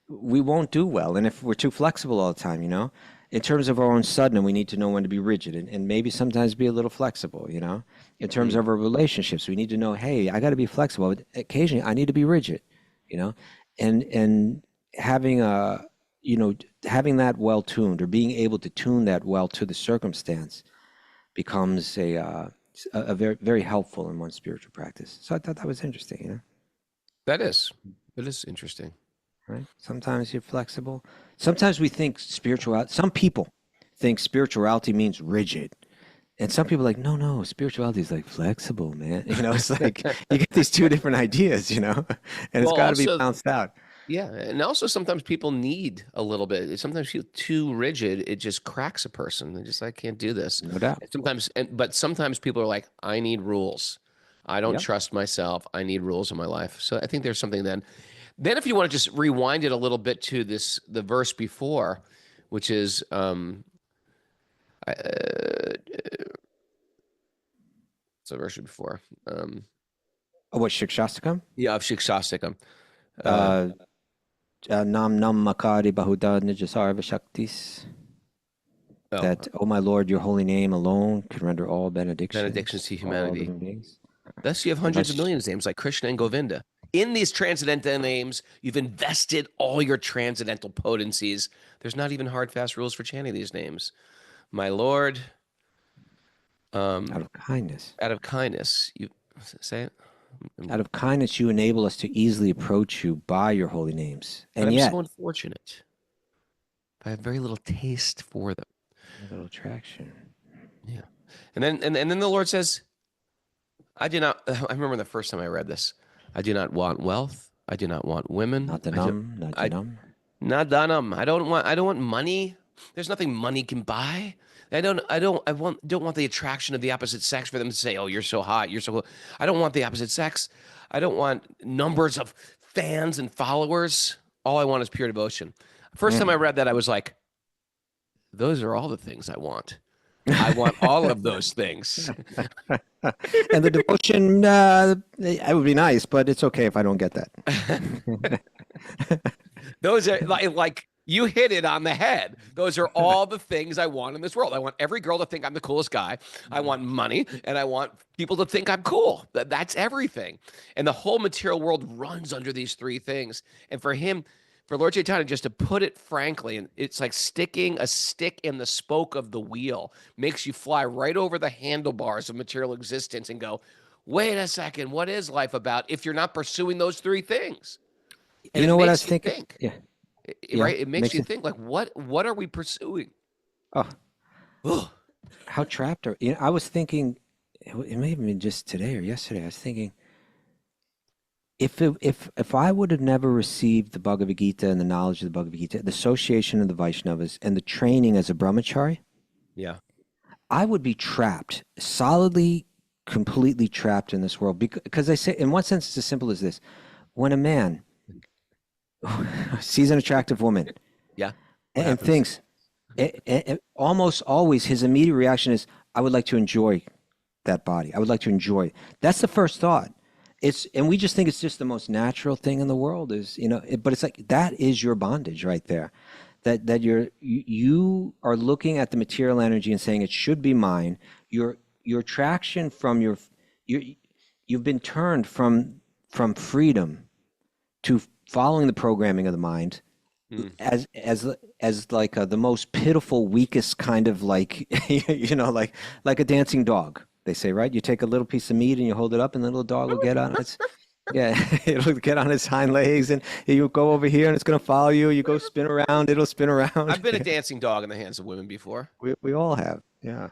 A: we won't do well. And if we're too flexible all the time, you know, in terms of our own sadhana, we need to know when to be rigid and maybe sometimes be a little flexible, you know. In terms
B: Mm.
A: of our relationships, we need to know, hey, I got to be flexible, but occasionally I need to be rigid, you know. And having a, you know, having that well tuned or being able to tune that well to the circumstance becomes a very very helpful in one's spiritual practice. So I thought that was interesting, you know.
B: That is. That is interesting.
A: Right? Sometimes you're flexible. Sometimes we think spirituality, some people think spirituality means rigid. And some people are like, no, no, spirituality is like flexible, man. You know, it's like you get these two different ideas, you know, and it's
B: Well,
A: got to be
B: also,
A: balanced out.
B: yeah, and also sometimes people need a little bit. Sometimes feel too rigid, it just cracks a person. They just, I can't do this.
A: No doubt.
B: And sometimes, but sometimes people are like, I need rules. I don't
A: Yep.
B: trust myself. I need rules in my life. So I think there's something then. Then, if you want to just rewind it a little bit to the verse before, which is it's a verse before,
A: Oh, what, Shikshashtakam?
B: yeah, of shikshashtakam. Uh,
A: Uh, Nam Nam Makari Bahuda Nijasarva Shaktis.
B: oh,
A: That, oh my Lord, your holy name alone can render all
B: benedictions
A: benedictions
B: to
A: to all
B: humanity.
A: living beings.
B: Thus, you have hundreds of
A: Unless,
B: millions of names like Krishna and Govinda. In these transcendental names, you've invested all your transcendental potencies. There's not even hard, fast rules for chanting these names. My Lord,
A: out of kindness.
B: out of kindness, you say it.
A: Out of kindness, you enable us to easily approach you by your holy names.
B: But
A: And
B: I'm so
A: yet,
B: unfortunate. I have very little taste for them.
A: a little attraction.
B: Yeah. And then the Lord says, I do not I remember the first time I read this. I do not want wealth. I do not want women.
A: Nadanam,
B: I
A: Najanam.
B: not done. I don't want money. There's nothing money can buy. I don't want the attraction of the opposite sex for them to say, "Oh, you're so hot, you're so cool." I don't want the opposite sex. I don't want numbers of fans and followers. All I want is pure devotion. First time I
A: Mm.
B: read that, I was like, those are all the things I want. I want all of those things.
A: And the devotion, it would be nice, but it's okay if I don't get that.
B: Those are like You hit it on the head. Those are all the things I want in this world. I want every girl to think I'm the coolest guy. I want money, and I want people to think I'm cool. That's everything. And the whole material world runs under these three things. And for him, for Lord Chaitanya, just to put it frankly, and it's like sticking a stick in the spoke of the wheel makes you fly right over the handlebars of material existence and go, wait a second, what is life about if you're not pursuing those three things? And
A: You
B: it
A: know what I
B: makes
A: was
B: you
A: thinking?
B: think.
A: Yeah, yeah,
B: Right? It makes
A: makes
B: you
A: it.
B: think like what are we pursuing?
A: Oh,
B: Ugh.
A: how trapped are you? Know, I was thinking, it may have been just today or yesterday. I was thinking, if I would have never received the Bhagavad Gita and the knowledge of the Bhagavad Gita, the association of the Vaishnavas, and the training as a brahmachari,
B: Yeah.
A: I would be trapped, solidly, completely trapped in this world. Because I say, in one sense, it's as simple as this: when a man sees an attractive woman
B: Yeah. What
A: and
B: happens?
A: thinks, almost always his immediate reaction is, I would like to enjoy that body. I would like to enjoy it. That's the first thought. And we just think it's just the most natural thing in the world is, but it's like, that is your bondage right there. That you are looking at the material energy and saying it should be mine. Your attraction from your you've been turned from freedom to following the programming of the mind
B: Mm.
A: as like the most pitiful, weakest kind of like like a dancing dog. They say, right? You take a little piece of meat and you hold it up, and the little dog will get on its yeah, it'll get on its hind legs, and you go over here, and it's gonna follow you. You go spin around, it'll spin around.
B: I've been a dancing dog in the hands of women before.
A: We all have, yeah.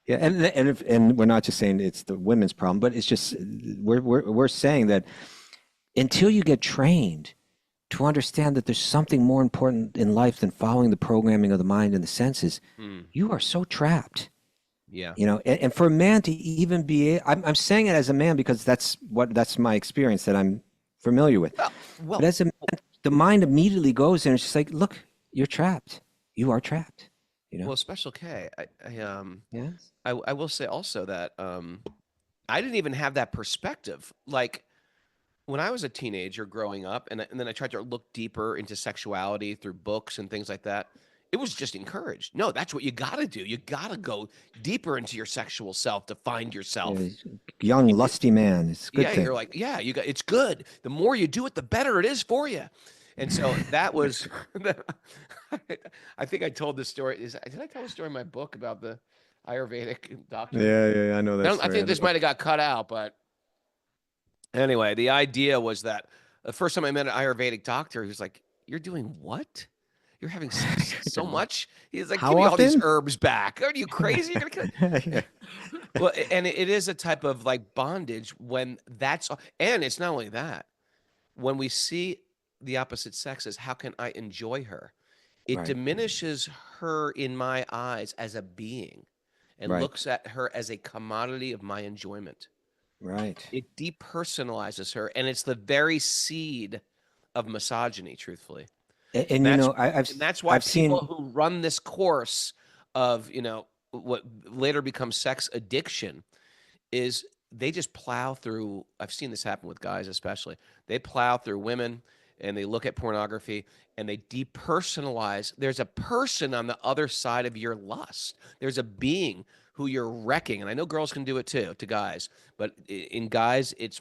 A: Yeah, and we're not just saying it's the women's problem, but it's just we're saying that until you get trained to understand that there's something more important in life than following the programming of the mind and the senses,
B: Mm.
A: you are so trapped.
B: Yeah.
A: And for a man to even I'm saying it as a man because that's my experience that I'm familiar with.
B: Well,
A: But
B: well,
A: as a man, the mind immediately goes there and it's just like, look, you're trapped. You are trapped. You know?
B: well, Special K.
A: Yes.
B: I will say also that I didn't even have that perspective. Like when I was a teenager growing up, and then I tried to look deeper into sexuality through books and things like that. It was just encouraged. No, that's what you got to do. You got to go deeper into your sexual self to find
A: Yeah,
B: yourself.
A: young, lusty man. It's a good
B: Yeah, you're
A: thing.
B: like, yeah, you got it's good. The more you do it, the better it is for you. And so that was I think I told this story. Did I tell the story in my book about the Ayurvedic doctor?
A: Yeah, I know that
B: I
A: story.
B: think this might have got cut out, but anyway, the idea was that the first time I met an Ayurvedic doctor, he was like, "You're doing what? You're having sex so much?" He's like, "Give
A: How
B: me all these
A: often?
B: herbs back. Are you crazy? You're gonna kill."
A: Yeah.
B: Well, and it is a type of like bondage when and it's not only that. When we see the opposite sex as how can I enjoy her? It
A: Right,
B: diminishes her in my eyes as a being and
A: right,
B: looks at her as a commodity of my enjoyment.
A: right.
B: It depersonalizes her, and it's the very seed of misogyny, truthfully.
A: And,
B: And that's and that's why
A: I've
B: people
A: seen
B: who run this course of, what later becomes sex addiction is they just plow through. I've seen this happen with guys especially. They plow through women and they look at pornography and they depersonalize. There's a person on the other side of your lust. There's a being who you're wrecking. And I know girls can do it too, to guys, but in guys, it's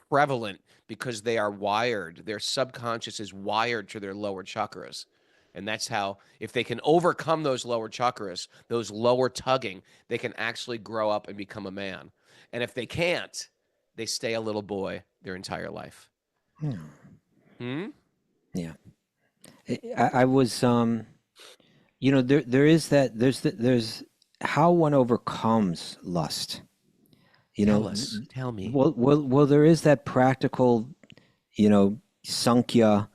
B: prevalent because they are wired. Their subconscious is wired to their lower chakras. And that's how, if they can overcome those lower chakras, those lower tugging, they can actually grow up and become a man. And if they can't, they stay a little boy their entire life.
A: Hmm.
B: Hmm?
A: Yeah. I was there is that there's how one overcomes lust. You
B: Tell
A: know,
B: us. Tell me.
A: well, there is that practical, Sankhya,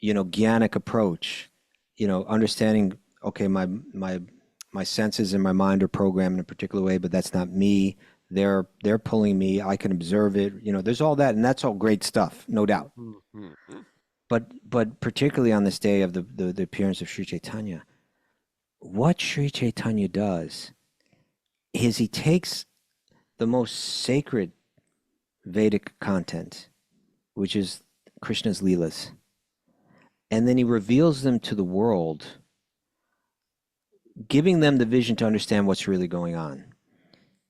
A: Gyanic approach, understanding, okay, my senses and my mind are programmed in a particular way, but that's not me. They're pulling me. I can observe it. There's all that, and that's all great stuff, no doubt.
B: Mhm.
A: But particularly on this day of the appearance of Sri Chaitanya, what Sri Chaitanya does is he takes the most sacred Vedic content, which is Krishna's Leelas, and then he reveals them to the world, giving them the vision to understand what's really going on.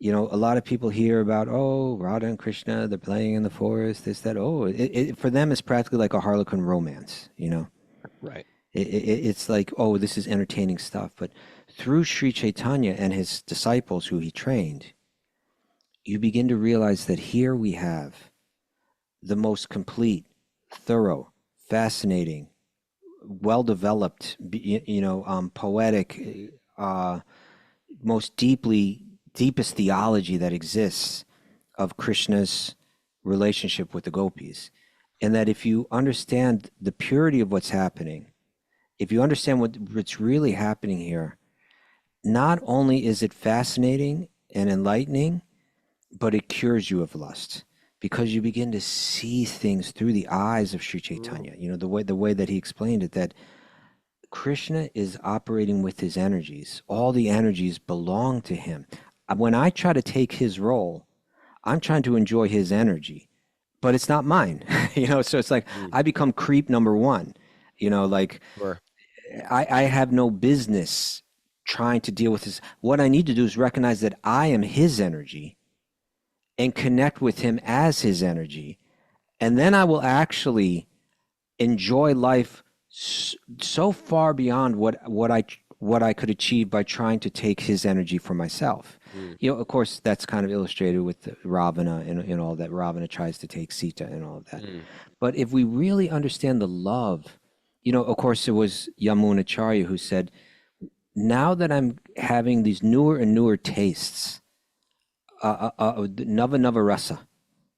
A: A lot of people hear about, oh, Radha and Krishna, they're playing in the forest, this, that. Oh, for them, it's practically like a Harlequin romance.
B: Right.
A: It's like, oh, this is entertaining stuff. But through Sri Chaitanya and his disciples who he trained, you begin to realize that here we have the most complete, thorough, fascinating, well-developed, poetic, most deepest theology that exists of Krishna's relationship with the gopis. And that if you understand the purity of what's happening, if you understand what's really happening here, not only is it fascinating and enlightening, but it cures you of lust because you begin to see things through the eyes of Sri
B: Mm.
A: Chaitanya. The way that he explained it, that Krishna is operating with his energies. All the energies belong to him. When I try to take his role, I'm trying to enjoy his energy, but it's not mine. So it's like
B: Mm.
A: I become creep number one. Like
B: Sure.
A: I have no business trying to deal with this. What I need to do is recognize that I am his energy and connect with him as his energy. And then I will actually enjoy life so far beyond what I could achieve by trying to take his energy for myself.
B: Mm.
A: Of course, that's kind of illustrated with Ravana and all that. Ravana tries to take Sita and all of that.
B: Mm.
A: But if we really understand the love, of course, it was Yamunacharya who said, now that I'm having these newer and newer tastes, Nava Nava Rasa,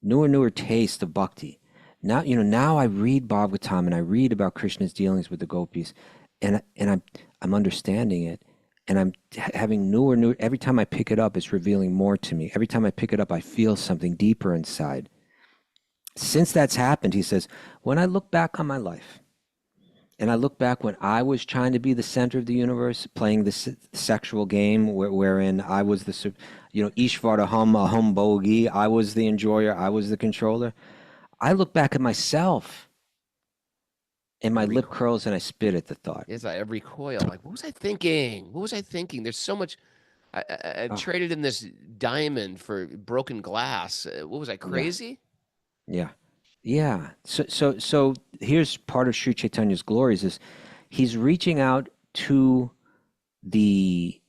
A: newer taste of bhakti. Now I read Bhagavatam and I read about Krishna's dealings with the gopis, and I'm understanding it, and I'm having newer. Every time I pick it up, it's revealing more to me. Every time I pick it up, I feel something deeper inside. Since that's happened, he says, when I look back on my life, and I look back when I was trying to be the center of the universe, playing this sexual game wherein I was Ishvara Hum Bogi, I was the enjoyer, I was the controller. I look back at myself and
B: I
A: my lip
B: recoil.
A: curls and I spit at the thought.
B: Yes, I recoil. Like, what was I thinking? What was I thinking? There's so much. I
A: Oh,
B: traded in this diamond for broken glass. What was I
A: yeah,
B: crazy?
A: yeah, yeah. So here's part of Sri Chaitanya's glories is he's reaching out to the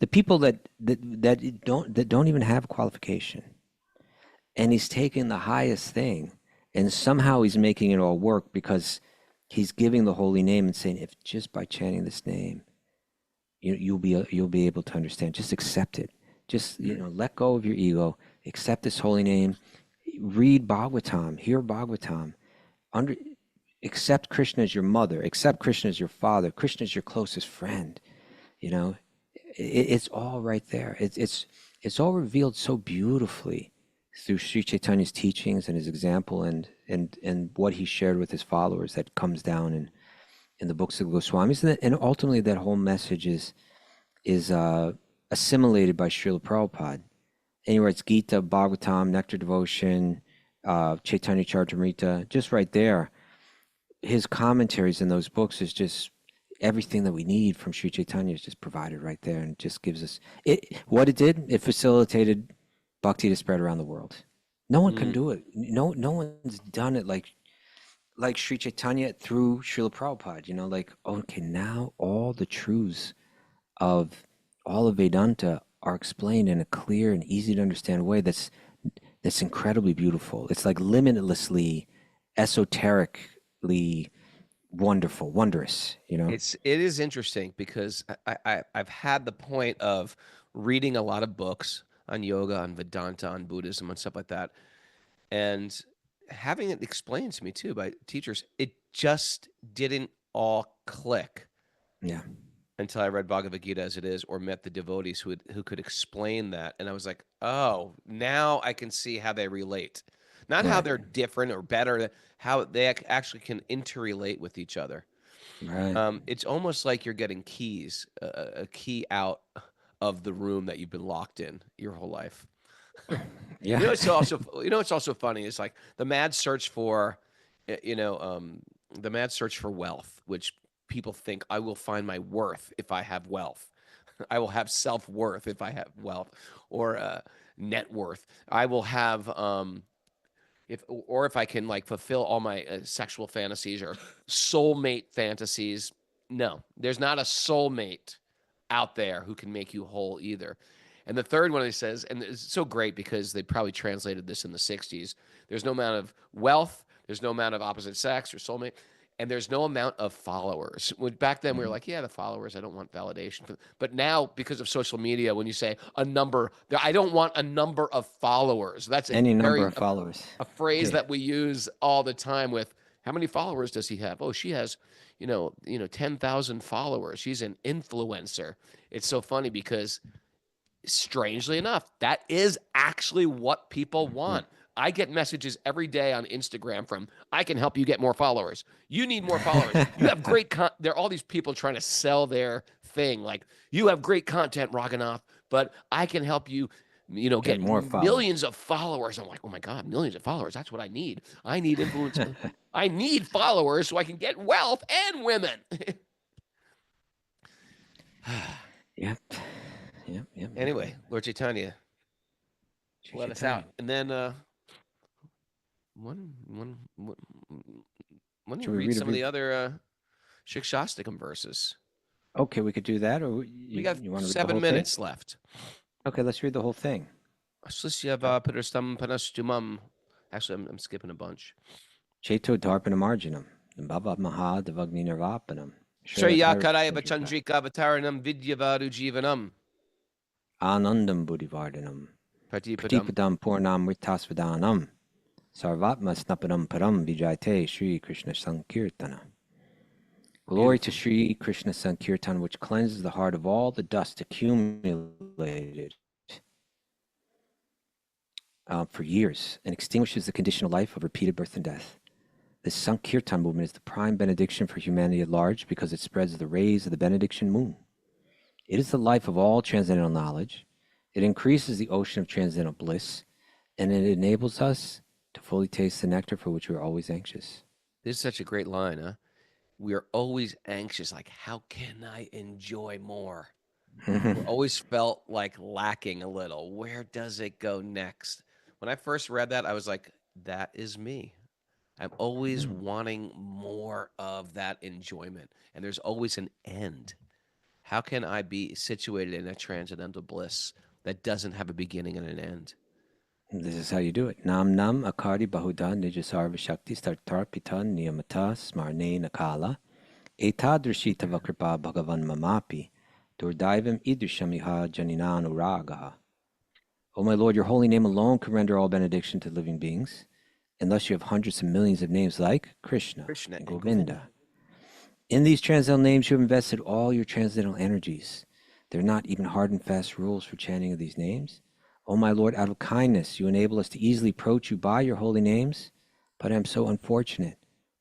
A: the people that don't even have qualification, and he's taking the highest thing, and somehow he's making it all work because he's giving the holy name and saying, if just by chanting this name, you'll be able to understand. Just accept it. Just let go of your ego. Accept this holy name. Read Bhagavatam. Hear Bhagavatam. Under, accept Krishna as your mother. Accept Krishna as your father. Krishna is your closest friend. You know, it's all right there. It's all revealed so beautifully through Sri Chaitanya's teachings and his example and what he shared with his followers that comes down in the books of the Goswamis, and ultimately that whole message is assimilated by Srila Prabhupada. Anywhere it's Gita, Bhagavatam, Nectar Devotion, Chaitanya Charitamrita, just right there. His commentaries in those books is just everything that we need from Sri Chaitanya is just provided right there, and just gives us it. What it did, it facilitated bhakti to spread around the world. No one can
B: Mm.
A: do it. No one's done it like Sri Chaitanya through Srila Prabhupada. Like, okay, now all the truths of all of Vedanta are explained in a clear and easy to understand way that's incredibly beautiful. It's like limitlessly, esoterically wonderful, wondrous.
B: It is interesting because I've had the point of reading a lot of books on yoga, on Vedanta, on Buddhism, and stuff like that, and having it explained to me too by teachers. It just didn't all click
A: Yeah,
B: until I read Bhagavad Gita as it is, or met the devotees who could explain that, and I was like, oh, now I can see how they relate, not how
A: right,
B: they're different or better, how they actually can interrelate with each other.
A: right.
B: It's almost like you're getting keys, a key out of the room that you've been locked in your whole life.
A: Yeah,
B: It's also, it's also funny. It's like the mad search for, you know, the mad search for wealth, which people think I will find my worth if I have wealth. I will have self worth if I have wealth, or net worth. I will have if I can like fulfill all my sexual fantasies or soulmate fantasies. No, there's not a soulmate out there who can make you whole either. And the third one he says, and it's so great because they probably translated this in the 60s. There's no amount of wealth, there's no amount of opposite sex or soulmate, and there's no amount of followers. Back then we were
A: Mhm.
B: like, yeah, the followers, I don't want validation. But now, because of social media, when you say a number, I don't want a number of followers. That's a
A: Any number
B: very
A: of followers.
B: a phrase
A: Yeah.
B: that we use all the time with how many followers does he have? Oh, she has, 10,000 followers. She's an influencer. It's so funny because strangely enough, that is actually what people
A: Mhm.
B: want. I get messages every day on Instagram from, I can help you get more followers. You need more followers. You have great there are all these people trying to sell their thing. Like, you have great content, Roganoff, but I can help you,
A: Get
B: get
A: more followers.
B: millions of followers. I'm like, oh my God, millions of followers. That's what I need. I need influence. I need followers so I can get wealth and women.
A: Yep. Yep. Yep. Yep.
B: Anyway, Lord Chaitanya, let us out.
A: Chaitanya.
B: And then When when you
A: Should we
B: read
A: read a
B: some of
A: read?
B: the other shikshashtakam verses?
A: Okay, we could do that, or
B: We
A: you
B: got
A: you want to read the whole
B: 7
A: thing?
B: minutes left.
A: Okay, let's read the whole thing. Uh,
B: Aslisyava pitastam panastumam. Actually, I'm skipping a bunch.
A: Cheto Darpanam Arjunam, Baba Maha Devagni Nirvapanam, Shreyatar
B: Shreyakaraya
A: Chandrika,
B: vachandrika avataranam vidyavaru jivanam.
A: Anandam Buddhivardhanam,
B: Pratipadam.
A: Pratipadam Purnam Ritasvadanam, Sarvatma Snapadam Param Vijayate Sri Krishna Sankirtana. Glory to
B: Beautiful.
A: Sri Krishna Sankirtan, which cleanses the heart of all the dust accumulated for years and extinguishes the conditional life of repeated birth and death. This Sankirtan movement is the prime benediction for humanity at large because it spreads the rays of the benediction moon. It is the life of all transcendental knowledge. It increases the ocean of transcendental bliss, and it enables us to fully taste the nectar for which we are always anxious.
B: This is such a great line, huh? We are always anxious, like, how can I enjoy more? We're always felt like lacking a little. Where does it go next? When I first read that, I was like, that is me. I'm always wanting more of that enjoyment, and there's always an end. How can I be situated in a transcendental bliss that doesn't have a beginning and an end?
A: This is how you do it. Nam nam akari bahuda nijasarva shakti startar pita niyamata smarne nakala etadrishita vakripa bhagavan mamapi durdaivam idrishamiha janinanuragaha. O my Lord, your holy name alone can render all benediction to living beings, unless you have hundreds of millions of names like Krishna
B: Krishna
A: and
B: and Govinda.
A: Govinda. In these transcendental names, you have invested all your transcendental energies. There are not even hard and fast rules for chanting of these names. O my Lord, out of kindness, you enable us to easily approach you by your holy names, but I am so unfortunate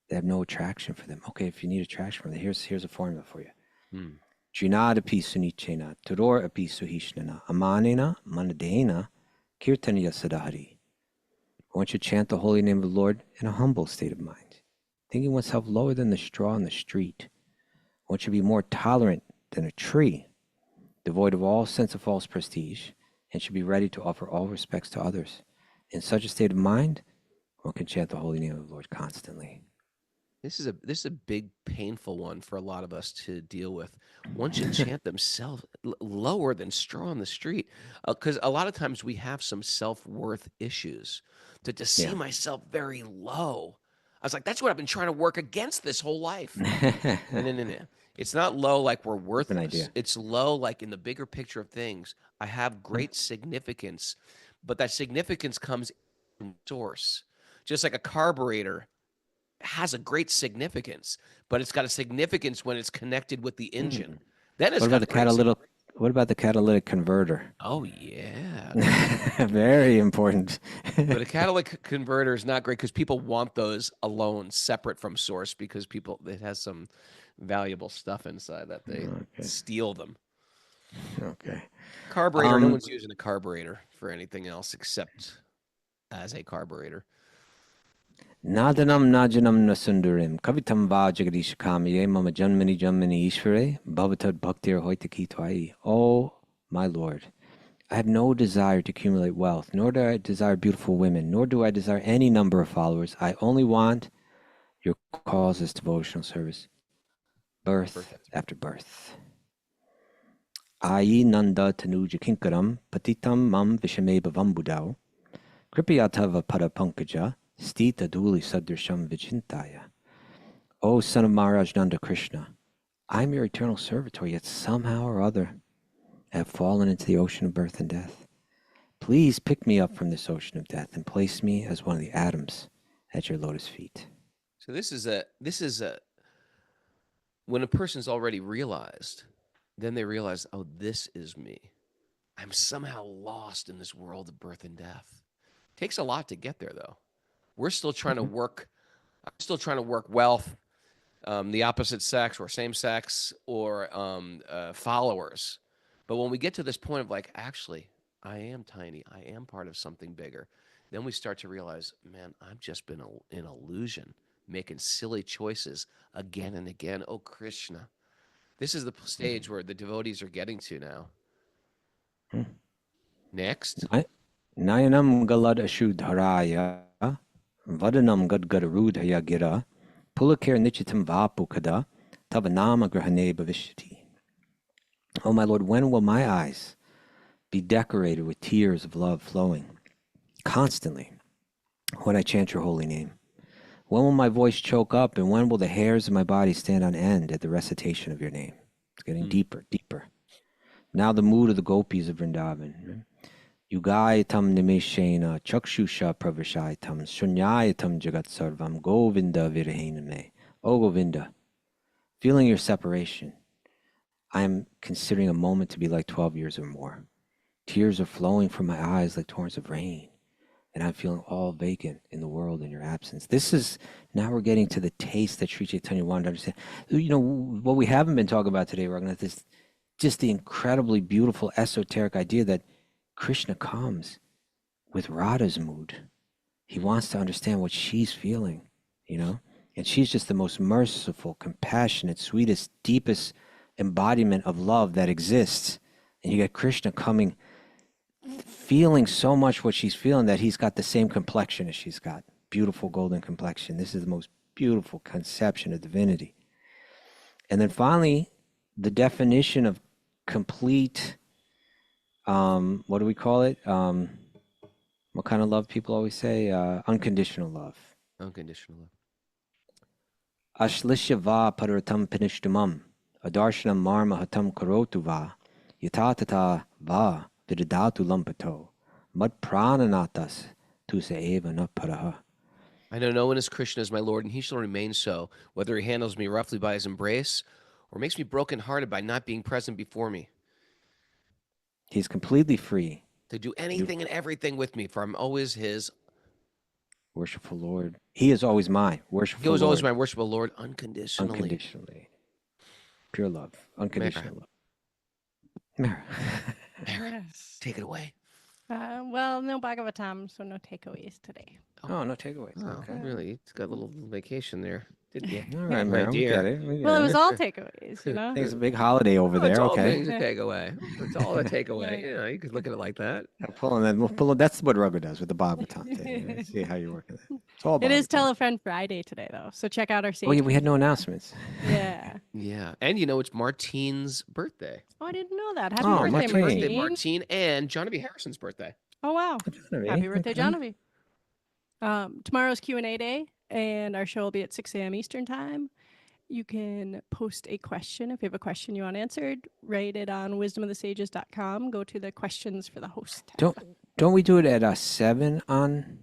A: that I have no attraction for them. Okay, if you need attraction for them, here's a formula for you.
B: Hmm.
A: Jinadapi sunichena, Tudor api suhishnana, Amanena, Manadena, Kirtanya Sadahari. I want you to chant the holy name of the Lord in a humble state of mind, thinking oneself lower than the straw in the street. I want you to be more tolerant than a tree, devoid of all sense of false prestige, and should be ready to offer all respects to others. In such a state of mind, one can chant the holy name of the Lord constantly.
B: This is a big painful one for a lot of us to deal with. One should chant themselves lower than straw on the street, because a lot of times we have some self-worth issues. To see
A: Yeah.
B: myself very low, I was like, that's what I've been trying to work against this whole life. No, no, no, no. It's not low like we're
A: Different
B: worthless.
A: idea.
B: It's low like in the bigger picture of things. I have great significance, but that significance comes from source. Just like a carburetor has a great significance, but it's got a significance when it's connected with the engine.
A: Mm.
B: Then it's
A: What about
B: got
A: the
B: a great
A: catalytic? What about the catalytic converter?
B: Oh yeah.
A: Very important.
B: But a catalytic converter is not great because people want those alone, separate from source, because people it has some valuable stuff inside that they
A: Okay.
B: steal them.
A: Okay.
B: Carburetor, no
A: Um,
B: one's using a carburetor for anything else except as a carburetor.
A: Nadanam najanam nasundarim kavitam va jagadishakamiye mama janmani janmani ishvare bhavatad bhaktir hoitaki tvai. Oh, my Lord, I have no desire to accumulate wealth, nor do I desire beautiful women, nor do I desire any number of followers. I only want your causes devotional service, birth after birth. Ayi nanda tanuja kinkaram patitam mam vishame bhavam budao kripayatava pada pankaja stita duli sadrasham vichintaya. O son of Maharaj Nanda Krishna, I am your eternal servitor, yet somehow or other I have fallen into the ocean of birth and death. Please pick me up from this ocean of death and place me as one of the atoms at your lotus feet.
B: So this is a when a person's already realized, then they realize, oh, this is me. I'm somehow lost in this world of birth and death. Takes a lot to get there, though. We're still trying to work. I'm still trying to work wealth, the opposite sex or same sex or followers. But when we get to this point of like, actually, I am tiny. I am part of something bigger. Then we start to realize, man, I've just been in illusion, making silly choices again and again. Oh, Krishna. This is the stage where the devotees are getting to now. Next.
A: Nayanam galad ashudharaya vadanam gadgarudhaya gira pulakir nichitam vapukada tavanama grahane bhavishyati. Oh, my Lord, when will my eyes be decorated with tears of love flowing constantly when I chant your holy name? When will my voice choke up, and when will the hairs of my body stand on end at the recitation of your name? It's getting deeper, deeper. Now the mood of the gopis of Vrindavan. Yugayatam nimeshena chakshusha pravashaitam shunyayatam jagat sarvam govinda virahename. Oh Govinda, feeling your separation, I am considering a moment to be like 12 years or more. Tears are flowing from my eyes like torrents of rain, and I'm feeling all vacant in the world in your absence. This is, now we're getting to the taste that Sri Chaitanya wanted to understand. You know, what we haven't been talking about today, Raghunath, is just the incredibly beautiful esoteric idea that Krishna comes with Radha's mood. He wants to understand what she's feeling, you know? And she's just the most merciful, compassionate, sweetest, deepest embodiment of love that exists. And you get Krishna coming, feeling so much what she's feeling that he's got the same complexion as she's got. Beautiful golden complexion. This is the most beautiful conception of divinity. And then finally, the definition of complete, what do we call it? What kind of love people always say? Unconditional love.
B: Unconditional love.
A: Ashlishya va paratam pinishtamam adarshanam marma hatam karotu va yatatata va vidadatu lampato mad prananatas tusa eva na paraha.
B: I know no one is Krishna as my Lord, and he shall remain so, whether he handles me roughly by his embrace or makes me brokenhearted by not being present before me.
A: He's completely free
B: To do anything and everything with me, for I'm always his.
A: Worshipful Lord. He is always my worshipful
B: He was
A: Lord.
B: always my worshipful Lord unconditionally.
A: Unconditionally. Pure love. Unconditional love. Mara.
C: Yes.
B: Take it away.
C: Well, no Bhagavatam, so no takeaways today.
A: Oh, no takeaways.
B: Oh,
A: Okay.
B: really? It's got a little vacation there, didn't you?
A: All right,
B: My
A: Mara. We
B: dear.
A: get it. We get
C: Well, it
A: it.
C: was all takeaways, you know?
A: I think it's a big holiday over there.
B: It's all
A: Okay.
B: things a takeaway. It's all a takeaway. You know, you could look at it like that.
A: We'll pull it. That's what Rugger does with the Bhagavatam thing. Let's see how you work it. It's all
C: It is
A: Bhagavatam.
C: Tell a Friend Friday today, though. So check out our sage.
A: Oh, yeah, we had no announcements.
C: Yeah.
B: Yeah. And you know, it's Martine's birthday.
C: Oh, I didn't know that. Happy
A: Oh,
C: birthday,
A: Martine.
C: Martine.
B: Birthday, Martine, and Johnny Harrison's birthday.
C: Oh, wow.
A: Genevieve,
C: Happy birthday,
A: okay.
C: Genevieve. Tomorrow's Q&A day, and our show will be at 6 a.m. Eastern time. You can post a question. If you have a question you want answered, write it on wisdomofthesages.com. Go to the questions for the host tab.
A: Don't we do it at 7 on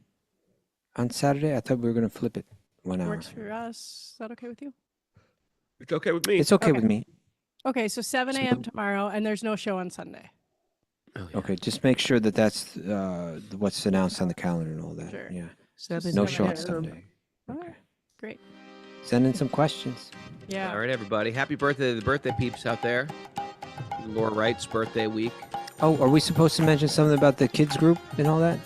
A: Saturday? I thought we were going to flip it 1 hour.
C: Works for us. Is that okay with you?
B: It's okay with me.
A: It's okay
C: Okay.
A: with me.
C: Okay, so 7 a.m. tomorrow, and there's no show on Sunday.
B: Oh, yeah.
A: Okay, just make sure that that's what's announced on the calendar and all that.
C: Sure.
A: Yeah.
B: 7
A: No
C: 7
A: show on
C: a.m.
A: Sunday.
C: All
A: Okay.
C: right, great.
A: Send in some questions.
C: Yeah.
B: All right, everybody. Happy birthday to the birthday peeps out there. Laura Wright's birthday week.
A: Oh, are we supposed to mention something about the kids group and all that?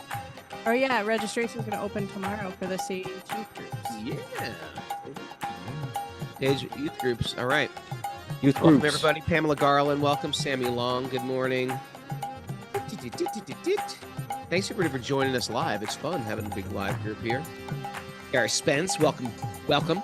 C: Oh yeah, registration is going to open tomorrow for the Sage Youth Groups.
B: Yeah. Sage Youth Groups. All right.
A: Youth
B: Welcome,
A: groups.
B: everybody. Pamela Garland. Welcome. Sammy Long. Good morning. Thanks, everybody, for joining us live. It's fun having a big live group here. Gary Spence. Welcome. Welcome.